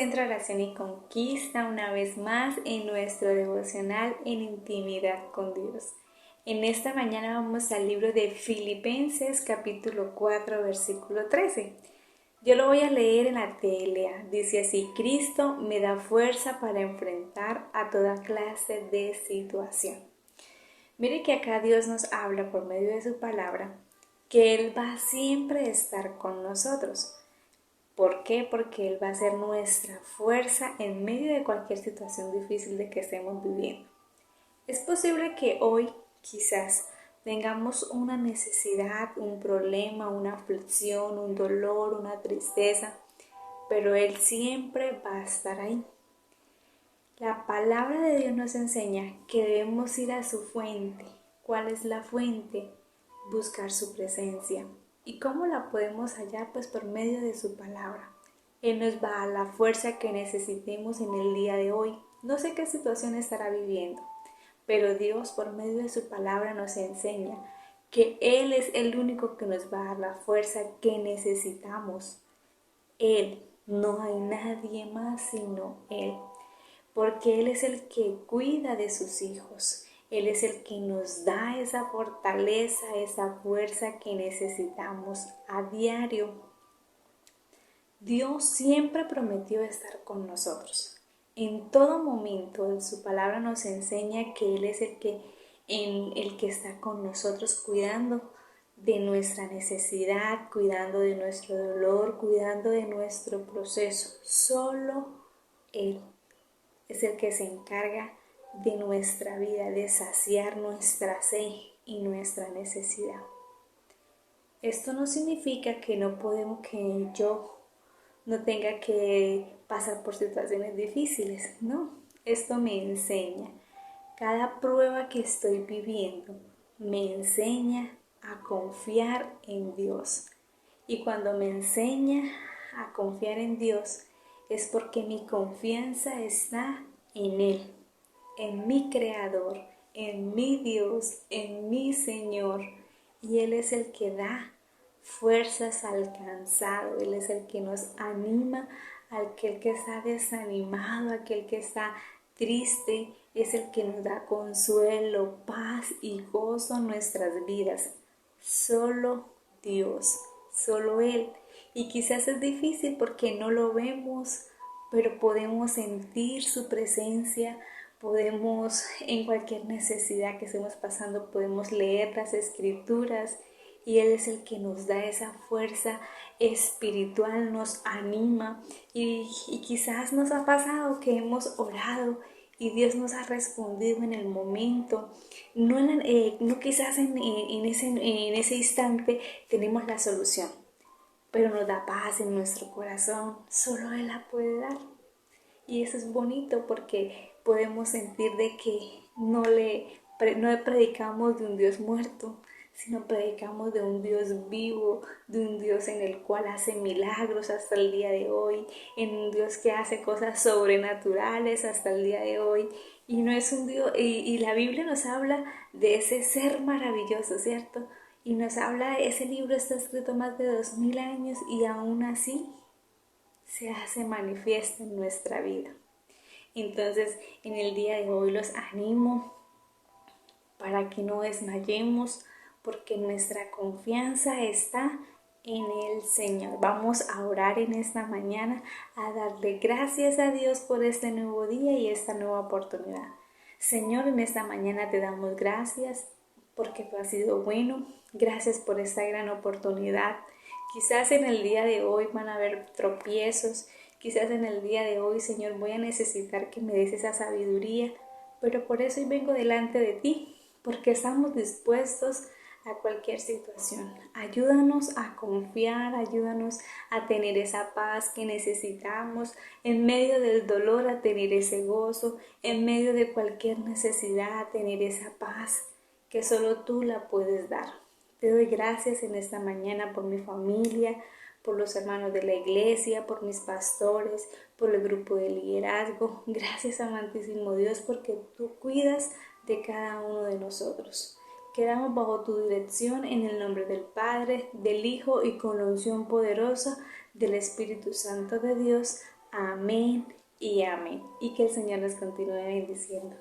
Centro de Oración y Conquista una vez más en nuestro devocional en intimidad con Dios. En esta mañana vamos al libro de Filipenses capítulo 4 versículo 13. Yo lo voy a leer en la TLA. Dice así: Cristo me da fuerza para enfrentar a toda clase de situación. Mire que acá Dios nos habla por medio de su palabra que Él va siempre a estar con nosotros. ¿Por qué? Porque Él va a ser nuestra fuerza en medio de cualquier situación difícil de que estemos viviendo. Es posible que hoy quizás tengamos una necesidad, un problema, una aflicción, un dolor, una tristeza, pero Él siempre va a estar ahí. La palabra de Dios nos enseña que debemos ir a su fuente. ¿Cuál es la fuente? Buscar su presencia. ¿Y cómo la podemos hallar? Pues por medio de su palabra. Él nos va a dar la fuerza que necesitemos en el día de hoy. No sé qué situación estará viviendo, pero Dios por medio de su palabra nos enseña que Él es el único que nos va a dar la fuerza que necesitamos. Él, no hay nadie más sino Él. Porque Él es el que cuida de sus hijos. Él es el que nos da esa fortaleza, esa fuerza que necesitamos a diario. Dios siempre prometió estar con nosotros. En todo momento, su palabra nos enseña que Él es el que está con nosotros, cuidando de nuestra necesidad, cuidando de nuestro dolor, cuidando de nuestro proceso. Solo Él es el que se encarga de nuestra vida, de saciar nuestra sed y nuestra necesidad. Esto no significa que yo no tenga que pasar por situaciones difíciles, no. Esto me enseña. Cada prueba que estoy viviendo me enseña a confiar en Dios. Y cuando me enseña a confiar en Dios, es porque mi confianza está en Él, en mi Creador, en mi Dios, en mi Señor. Y Él es el que da fuerzas al cansado. Él es el que nos anima, aquel que está desanimado, aquel que está triste. Es el que nos da consuelo, paz y gozo en nuestras vidas. Solo Dios, solo Él. Y quizás es difícil porque no lo vemos, pero podemos sentir su presencia, podemos, en cualquier necesidad que estemos pasando, podemos leer las escrituras y Él es el que nos da esa fuerza espiritual, nos anima y quizás nos ha pasado que hemos orado y Dios nos ha respondido en el momento. No quizás en ese instante tenemos la solución, pero nos da paz en nuestro corazón. Solo Él la puede dar. Y eso es bonito porque podemos sentir de que no predicamos de un Dios muerto, sino predicamos de un Dios vivo, de un Dios en el cual hace milagros hasta el día de hoy, en un Dios que hace cosas sobrenaturales hasta el día de hoy. Y no es un Dios, y la Biblia nos habla de ese ser maravilloso, ¿cierto? Y nos habla, ese libro está escrito más de 2000 años y aún así se hace manifiesta en nuestra vida. Entonces, en el día de hoy los animo para que no desmayemos, porque nuestra confianza está en el Señor. Vamos a orar en esta mañana, a darle gracias a Dios por este nuevo día y esta nueva oportunidad. Señor, en esta mañana te damos gracias porque tú has sido bueno. Gracias por esta gran oportunidad. Quizás en el día de hoy van a haber tropiezos. Quizás en el día de hoy, Señor, voy a necesitar que me des esa sabiduría. Pero por eso hoy vengo delante de ti, porque estamos dispuestos a cualquier situación. Ayúdanos a confiar, ayúdanos a tener esa paz que necesitamos, en medio del dolor a tener ese gozo, en medio de cualquier necesidad a tener esa paz que solo tú la puedes dar. Te doy gracias en esta mañana por mi familia, por los hermanos de la iglesia, por mis pastores, por el grupo de liderazgo. Gracias, amantísimo Dios, porque tú cuidas de cada uno de nosotros. Quedamos bajo tu dirección en el nombre del Padre, del Hijo y con la unción poderosa del Espíritu Santo de Dios. Amén y amén. Y que el Señor nos continúe bendiciendo.